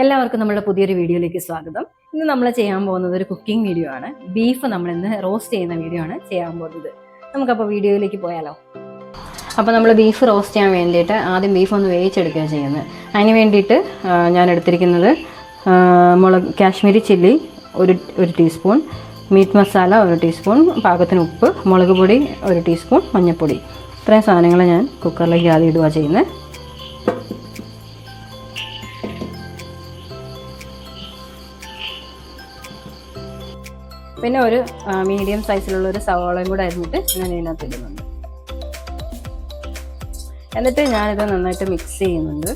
എല്ലാവർക്കും നമ്മുടെ പുതിയൊരു വീഡിയോയിലേക്ക് സ്വാഗതം. ഇന്ന് നമ്മൾ ചെയ്യാൻ പോകുന്നത് ഒരു കുക്കിംഗ് വീഡിയോ ആണ്. ബീഫ് നമ്മൾ ഇന്ന് റോസ്റ്റ് ചെയ്യുന്ന വീഡിയോ ആണ് ചെയ്യാൻ പോകുന്നത്. നമുക്കപ്പോൾ വീഡിയോയിലേക്ക് പോയാലോ. അപ്പോൾ നമ്മൾ ബീഫ് റോസ്റ്റ് ചെയ്യാൻ വേണ്ടിയിട്ട് ആദ്യം ബീഫ് ഒന്ന് വേവിച്ചെടുക്കുകയാണ് ചെയ്യുന്നത്. അതിന് വേണ്ടിയിട്ട് ഞാൻ എടുത്തിരിക്കുന്നത് കാശ്മീരി ചില്ലി ഒരു ടീസ്പൂൺ, മീറ്റ് മസാല 1 ടീസ്പൂൺ, പാകത്തിന് ഉപ്പ്, മുളക് പൊടി 1 ടീസ്പൂൺ, മഞ്ഞൾപ്പൊടി. ഇത്രയും സാധനങ്ങൾ ഞാൻ കുക്കറിലേക്ക് ആദ്യം ഇടുക ചെയ്യുന്നത്. പിന്നെ ഒരു മീഡിയം സൈസിലുള്ള ഒരു സവാളയും കൂടെ അരിഞ്ഞിട്ട് ഞാൻ ഇതിനകത്ത് ഇടുന്നുണ്ട്. എന്നിട്ട് ഞാനിത് നന്നായിട്ട് മിക്സ് ചെയ്യുന്നുണ്ട്.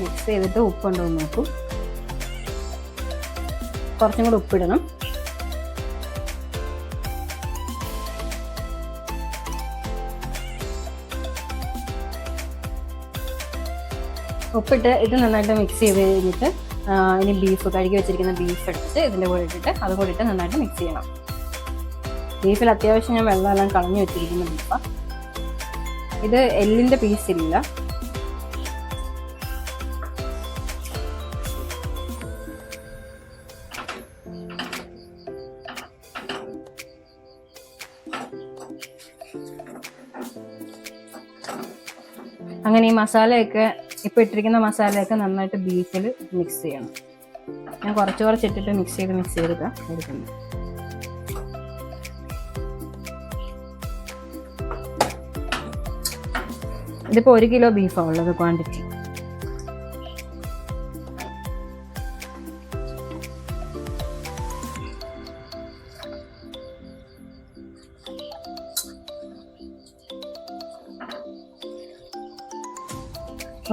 മിക്സ് ചെയ്തിട്ട് ഉപ്പുണ്ടോ എന്ന് നോക്കും. കുറച്ചും കൂടെ ഉപ്പിടണം. ഉപ്പിട്ട് ഇത് നന്നായിട്ട് മിക്സ് ചെയ്ത് കഴിഞ്ഞിട്ട് ഇനി ബീഫ് കഴുകി വെച്ചിരിക്കുന്ന ബീഫ് എടുത്തിട്ട് ഇതിൻ്റെ കൂടെ ഇട്ടിട്ട് അതും കൂടി ഇട്ട് നന്നായിട്ട് മിക്സ് ചെയ്യണം. ബീഫിൽ അത്യാവശ്യം ഞാൻ വെള്ളമെല്ലാം കളഞ്ഞു വെച്ചിരിക്കുന്ന ബീഫാണ്. ഇത് എല്ലിൻ്റെ പീസില്ല. അങ്ങനെ ഈ മസാലയൊക്കെ ഇപ്പോൾ ഇട്ടിരിക്കുന്ന മസാലയൊക്കെ നന്നായിട്ട് ബീഫിൽ മിക്സ് ചെയ്യണം. ഞാൻ കുറച്ച് ഇട്ടിട്ട് മിക്സ് ചെയ്തിട്ട് എടുക്കുന്നു. ഇതിപ്പോൾ 1 കിലോ ബീഫാണ് ഉള്ളത് ക്വാണ്ടിറ്റി.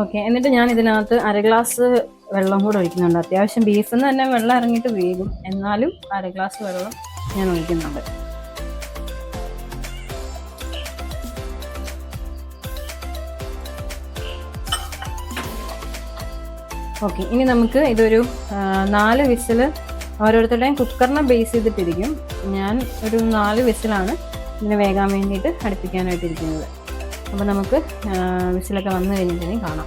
ഓക്കെ, എന്നിട്ട് ഞാൻ ഇതിനകത്ത് 1/2 ഗ്ലാസ് വെള്ളം കൂടെ ഒഴിക്കുന്നുണ്ട്. അത്യാവശ്യം ബീഫിൽ നിന്ന് തന്നെ വെള്ളം ഇറങ്ങിയിട്ട് വേകും, എന്നാലും 1/2 ഗ്ലാസ് വെള്ളം ഞാൻ ഒഴിക്കുന്നുണ്ട്. ഓക്കെ, ഇനി നമുക്ക് ഇതൊരു 4 വിസിൽ, ഓരോരുത്തരുടെയും കുക്കറിനെ ബേസ് ചെയ്തിട്ടിരിക്കും. ഞാൻ ഒരു 4 വിസിലാണ് ഇതിന് വേകാൻ വേണ്ടിയിട്ട് അടുപ്പിക്കാനായിട്ടിരിക്കുന്നത്. അപ്പോൾ നമുക്ക് വിസിലൊക്കെ വന്നു കഴിഞ്ഞിട്ടുണ്ടെങ്കിൽ കാണാം.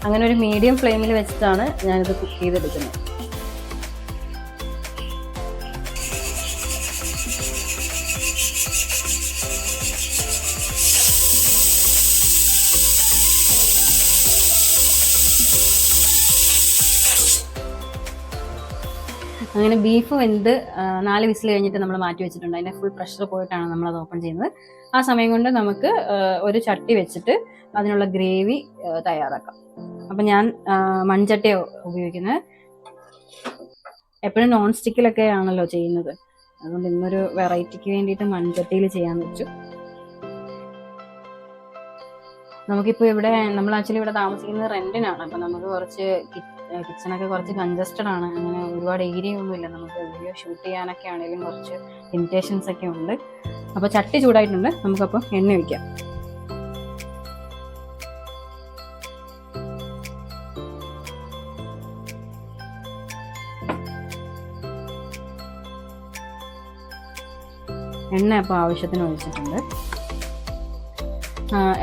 അങ്ങനെ ഒരു മീഡിയം ഫ്ലെയിമിൽ വെച്ചിട്ടാണ് ഞാനിത് കുക്ക് ചെയ്തെടുക്കുന്നത്. അങ്ങനെ ബീഫ് വെന്ത് 4 വിസിൽ കഴിഞ്ഞിട്ട് നമ്മൾ മാറ്റി വെച്ചിട്ടുണ്ട്. അതിൻ്റെ ഫുൾ പ്രഷർ പോയിട്ടാണ് നമ്മളത് ഓപ്പൺ ചെയ്യുന്നത്. ആ സമയം കൊണ്ട് നമുക്ക് ഒരു ചട്ടി വെച്ചിട്ട് അതിനുള്ള ഗ്രേവി തയ്യാറാക്കാം. അപ്പം ഞാൻ മൺചട്ടിയാണ് ഉപയോഗിക്കുന്നത്. എപ്പോഴും നോൺ സ്റ്റിക്കിലൊക്കെ ആണല്ലോ ചെയ്യുന്നത്, അതുകൊണ്ട് ഇന്നൊരു വെറൈറ്റിക്ക് വേണ്ടിയിട്ട് മൺചട്ടിയിൽ ചെയ്യാമെന്ന് വെച്ചു. നമുക്കിപ്പോൾ നമ്മൾ ആക്ച്വലി ഇവിടെ താമസിക്കുന്നത് റെന്റിനാണ്. അപ്പം നമുക്ക് കുറച്ച് കിച്ചണൊക്കെ കുറച്ച് കൺജസ്റ്റഡ് ആണ്. അങ്ങനെ ഒരുപാട് ഏരിയ ഒന്നുമില്ല. നമുക്ക് വീഡിയോ ഷൂട്ട് ചെയ്യാനൊക്കെ ആണെങ്കിലും കുറച്ച് ലിമിറ്റേഷൻസ് ഒക്കെ ഉണ്ട്. അപ്പോൾ ചട്ടി ചൂടായിട്ടുണ്ട്, നമുക്കപ്പോൾ എണ്ണ ഒഴിക്കാം. എണ്ണ അപ്പോൾ ആവശ്യത്തിന് ഒഴിച്ചിട്ടുണ്ട്.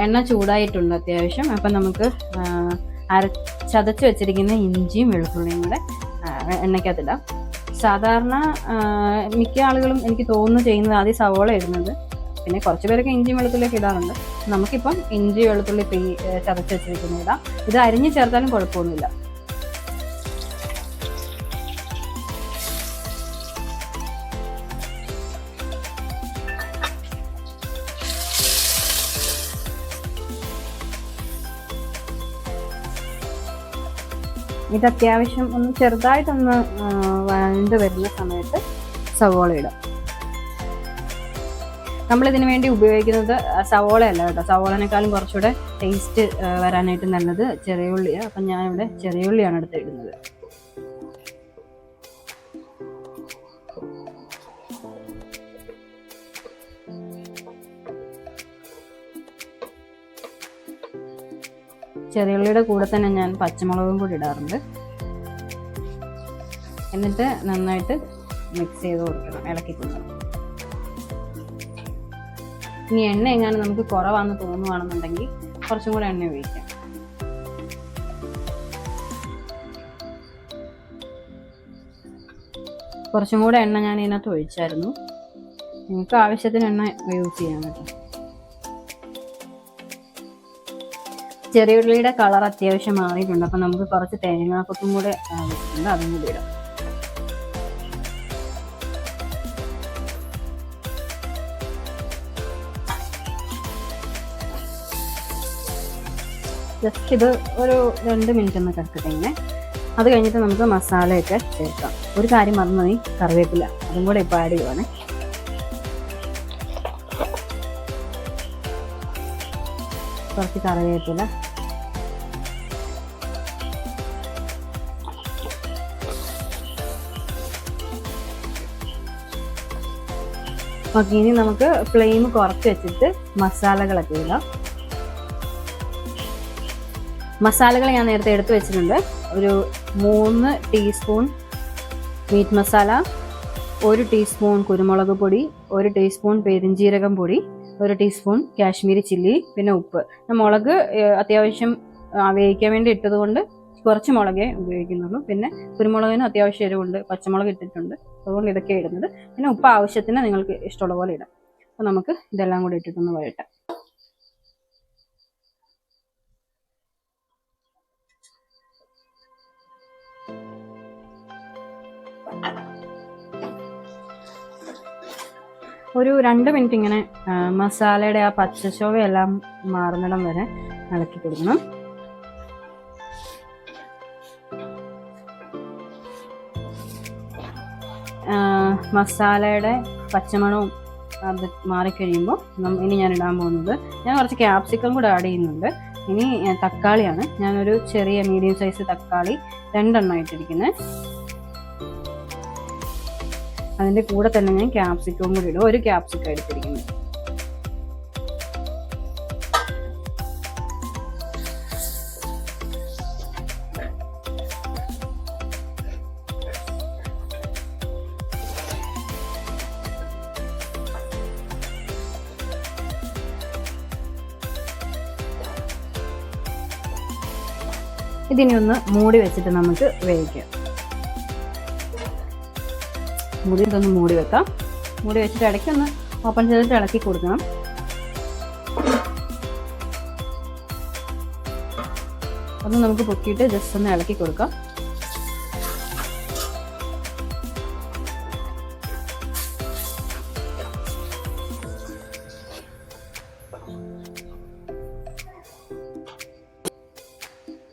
എണ്ണ ചൂടായിട്ടുണ്ട് അത്യാവശ്യം. അപ്പം നമുക്ക് ചതച്ച് വെച്ചിരിക്കുന്ന ഇഞ്ചിയും വെളുത്തുള്ളിയും കൂടെ എണ്ണയ്ക്കകത്തിടാം. സാധാരണ മിക്ക ആളുകളും എനിക്ക് തോന്നുന്നു ചെയ്യുന്നത് ആദ്യം സവോള ഇടുന്നത്, പിന്നെ കുറച്ച് പേരൊക്കെ ഇഞ്ചിയും വെളുത്തുള്ളിയൊക്കെ ഇടാറുണ്ട്. നമുക്കിപ്പം ഇഞ്ചി വെളുത്തുള്ളി ചതച്ച് വെച്ചിരിക്കുന്നത് ഇടാം. ഇത് അരിഞ്ഞ് ചേർത്താലും കുഴപ്പമൊന്നുമില്ല. ഇത് അത്യാവശ്യം ഒന്ന് ചെറുതായിട്ടൊന്ന് വഴണ്ട് വരുന്ന സമയത്ത് സവോള ഇടാം. നമ്മളിതിന് വേണ്ടി ഉപയോഗിക്കുന്നത് സവോളയല്ല കേട്ടോ. സവോളനേക്കാളും കുറച്ചുകൂടെ ടേസ്റ്റ് വരാനായിട്ട് നല്ലത് ചെറിയ ഉള്ളിയാണ്. അപ്പം ഞാനിവിടെ ചെറിയ ഉള്ളിയാണ് എടുത്തിടുന്നത്. ചെറിയുള്ളിയുടെ കൂടെ തന്നെ ഞാൻ പച്ചമുളകും കൂടി ഇടാറുണ്ട്. എന്നിട്ട് നന്നായിട്ട് മിക്സ് ചെയ്ത് കൊടുക്കണം, ഇളക്കി കൊടുക്കണം. ഇനി എണ്ണ എങ്ങാനും നമുക്ക് കുറവാണെന്ന് തോന്നുവാണെന്നുണ്ടെങ്കിൽ കുറച്ചും കൂടെ എണ്ണ ഉപയോഗിക്കാം. കുറച്ചും കൂടെ എണ്ണ ഞാൻ ഇതിനകത്ത് ഒഴിച്ചായിരുന്നു. നിങ്ങൾക്ക് ആവശ്യത്തിന് എണ്ണ യൂസ് ചെയ്യാൻ കേട്ടോ. ചെറിയ ഉള്ളിയുടെ കളർ അത്യാവശ്യം മാറിയിട്ടുണ്ട്. അപ്പം നമുക്ക് കുറച്ച് തേങ്ങാക്കൊത്തും കൂടെ ആവശ്യമുണ്ട്, അതും കൂടി ഇടാം. ജസ്റ്റ് ഇത് ഒരു 2 മിനിറ്റ് ഒന്ന് കിടക്കട്ടെ ഇങ്ങനെ. അത് കഴിഞ്ഞിട്ട് നമുക്ക് മസാലയൊക്കെ ചേർക്കാം. ഒരു കാര്യം മറന്നുപോയി, കറിവേപ്പില, അതും കൂടെ ഇപ്പോൾ ആഡ് ചെയ്യുവാണ്. കുറച്ച് കറിവേപ്പില, ഓക്കെ. ഇനി നമുക്ക് ഫ്ലെയിം കുറച്ച് വെച്ചിട്ട് മസാലകളൊക്കെ ഇടാം. മസാലകൾ ഞാൻ നേരത്തെ എടുത്തു വെച്ചിട്ടുണ്ട്. ഒരു 3 ടീസ്പൂൺ മീറ്റ് മസാല, 1 ടീസ്പൂൺ കുരുമുളക് പൊടി, 1 ടീസ്പൂൺ പെരിഞ്ജീരകം പൊടി, 1 ടീസ്പൂൺ കാശ്മീരി ചില്ലി, പിന്നെ ഉപ്പ്. ഞാൻ മുളക് അത്യാവശ്യം വേവിക്കാൻ വേണ്ടി ഇട്ടത് കൊണ്ട് കുറച്ച് മുളകേ ഉപയോഗിക്കുന്നുള്ളൂ. പിന്നെ കുരുമുളകിന് അത്യാവശ്യം എരിവുണ്ട്, പച്ചമുളക് ഇട്ടിട്ടുണ്ട്, അതുകൊണ്ട് ഇതൊക്കെ ഇടുന്നത്. പിന്നെ ഉപ്പ് ആവശ്യത്തിന് നിങ്ങൾക്ക് ഇഷ്ടമുള്ള പോലെ ഇടാം. അപ്പോൾ നമുക്ക് ഇതെല്ലാം കൂടി ഇട്ടിട്ടൊന്ന് വഴറ്റാം. ഒരു 2 മിനിറ്റ് ഇങ്ങനെ മസാലയുടെ ആ പച്ചച്ചോവയെല്ലാം മാറുന്നിടം വരെ ഇളക്കി കൊടുക്കണം. മസാലയുടെ പച്ചമണവും അത് മാറിക്കഴിയുമ്പോൾ ഇനി ഞാൻ ഇടാൻ പോകുന്നത്, ഞാൻ കുറച്ച് ക്യാപ്സിക്കം കൂടെ ആഡ് ചെയ്യുന്നുണ്ട്. ഇനി തക്കാളിയാണ്. ഞാനൊരു ചെറിയ മീഡിയം സൈസ് തക്കാളി 2 എണ്ണം ഇട്ടിരിക്കുന്നത്. അതിൻ്റെ കൂടെ തന്നെ ഞാൻ ക്യാപ്സിക്കവും കൂടി ഇടും. 1 ക്യാപ്സിക്കം എടുത്തിരിക്കുന്നത്. ഇതിനെ ഒന്ന് മൂടി വെച്ചിട്ട് നമുക്ക് വേവിക്കാം. ഇതൊന്ന് മൂടി വെക്കാം. മൂടി വെച്ചിട്ട് ഇടയ്ക്കൊന്ന് ഓപ്പൺ ചെയ്തിട്ട് ഇളക്കി കൊടുക്കണം. അത് നമുക്ക് പൊക്കിയിട്ട് ജസ്റ്റ് ഒന്ന് ഇളക്കി കൊടുക്കാം.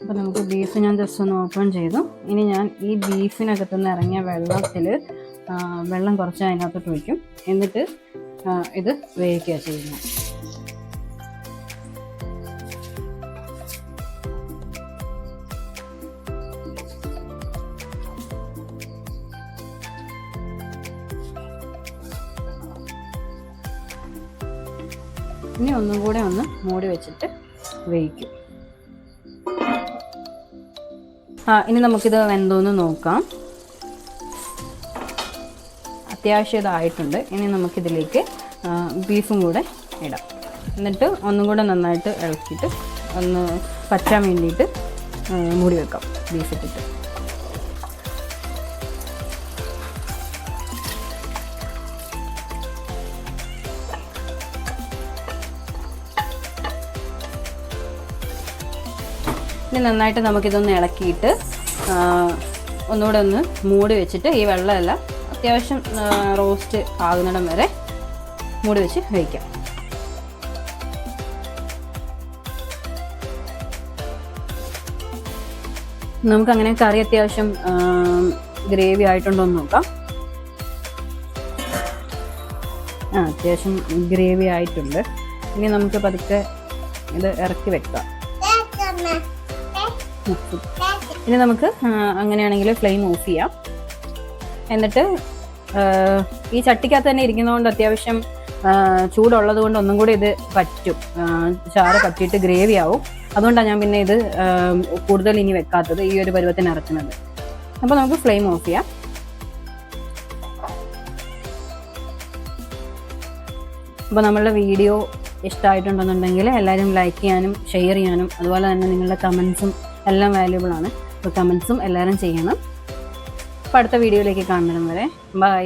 അപ്പോൾ നമുക്ക് ബീഫ് ഞാൻ ജസ്റ്റ് ഒന്ന് ഓപ്പൺ ചെയ്തു. ഇനി ഞാൻ ഈ ബീഫിനകത്തുനിന്ന് ഇറങ്ങിയ വെള്ളം കുറച്ച് അതിനകത്തോട്ട് വയ്ക്കും. എന്നിട്ട് ഇത് വേവിക്കുക ചെയ്യുന്നു. ഇനി ഒന്നും കൂടെ ഒന്ന് മൂടി വെച്ചിട്ട് വേവിക്കും. ഇനി നമുക്കിത് വെന്തോന്ന് നോക്കാം. അത്യാവശ്യം ഇതായിട്ടുണ്ട്. ഇനി നമുക്കിതിലേക്ക് ബീഫും കൂടെ ഇടാം. എന്നിട്ട് ഒന്നും കൂടെ നന്നായിട്ട് ഇളക്കിയിട്ട് ഒന്ന് പറ്റാൻ വേണ്ടിയിട്ട് മൂടി വെക്കാം ബീഫ് ഇട്ടിട്ട്. ഇനി നന്നായിട്ട് നമുക്കിതൊന്ന് ഇളക്കിയിട്ട് ഒന്നുകൂടെ ഒന്ന് മൂടി വെച്ചിട്ട് ഈ വെള്ളമെല്ലാം അത്യാവശ്യം റോസ്റ്റ് ആകുന്നിടം വരെ മൂടി വെച്ച് വയ്ക്കാം. നമുക്കങ്ങനെ കറി അത്യാവശ്യം ഗ്രേവി ആയിട്ടുണ്ടോ എന്ന് നോക്കാം. അത്യാവശ്യം ഗ്രേവി ആയിട്ടുണ്ട്. ഇനി നമുക്ക് പതുക്കെ ഇത് ഇറക്കി വെക്കാം. ഇനി നമുക്ക് അങ്ങനെയാണെങ്കിൽ ഫ്ലെയിം ഓഫ് ചെയ്യാം. എന്നിട്ട് ഈ ചട്ടിക്കകത്ത് തന്നെ ഇരിക്കുന്നതുകൊണ്ട് അത്യാവശ്യം ചൂടുള്ളത് കൊണ്ട് ഒന്നും കൂടി ഇത് പറ്റും, ചാറ് പറ്റിയിട്ട് ഗ്രേവി ആവും. അതുകൊണ്ടാണ് ഞാൻ പിന്നെ ഇത് കൂടുതൽ ഇനി വെക്കാത്തത്, ഈ ഒരു പരുവത്തിന് ഇറക്കുന്നത്. അപ്പോൾ നമുക്ക് ഫ്ലെയിം ഓഫ് ചെയ്യാം. അപ്പോൾ നമ്മളുടെ വീഡിയോ ഇഷ്ടമായിട്ടുണ്ടെന്നുണ്ടെങ്കിൽ എല്ലാവരും ലൈക്ക് ചെയ്യാനും ഷെയർ ചെയ്യാനും അതുപോലെ തന്നെ നിങ്ങളുടെ കമൻസും എല്ലാം വാല്യുബിൾ ആണ്. അപ്പോൾ കമൻസും എല്ലാവരും ചെയ്യണം. അപ്പോൾ അടുത്ത വീഡിയോയിലേക്ക് കാണുന്നതും വരെ ബൈ.